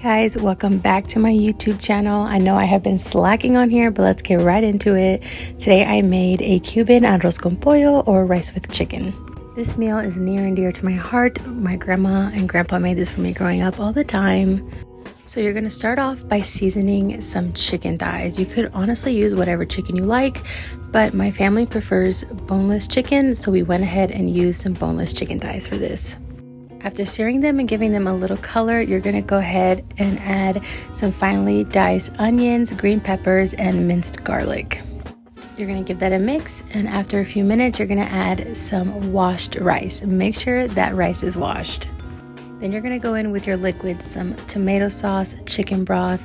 guys, welcome back to my YouTube channel. I know I have been slacking on here, but let's get right into it. Today I made a Cuban arroz con pollo, or rice with chicken. This meal is near and dear to my heart. My grandma and grandpa made this for me growing up all the time. So you're going to start off by seasoning some chicken thighs. You could honestly use whatever chicken you like, but my family prefers boneless chicken, so we went ahead and used some boneless chicken thighs for this. After searing them and giving them a little color, you're going to go ahead and add some finely diced onions, green peppers, and minced garlic. You're going to give that a mix, and after a few minutes, you're going to add some washed rice. Make sure that rice is washed. Then you're going to go in with your liquids, some tomato sauce, chicken broth.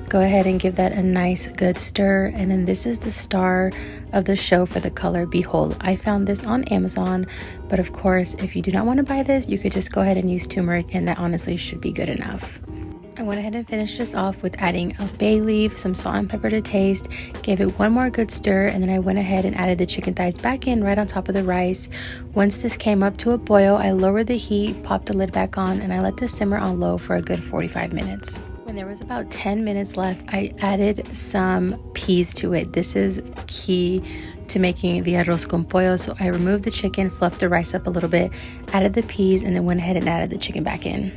Go ahead and give that a nice good stir. And then this is the star of the show for the color, bijol. I found this on Amazon, but of course, if you do not want to buy this, you could just go ahead and use turmeric, and that honestly should be good enough. I went ahead and finished this off with adding a bay leaf, some salt and pepper to taste, gave it one more good stir, and then I went ahead and added the chicken thighs back in right on top of the rice. Once this came up to a boil, I lowered the heat, popped the lid back on, and I let this simmer on low for a good 45 minutes. When there was about 10 minutes left, I added some peas to it. This is key to making the arroz con pollo. So I removed the chicken, fluffed the rice up a little bit, added the peas, and then went ahead and added the chicken back in.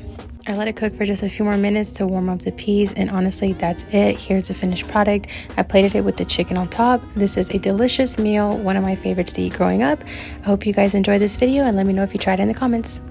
I let it cook for just a few more minutes to warm up the peas, and honestly, that's it. Here's the finished product. I plated it with the chicken on top. This is a delicious meal, one of my favorites to eat growing up. I hope you guys enjoyed this video, and let me know if you tried it in the comments.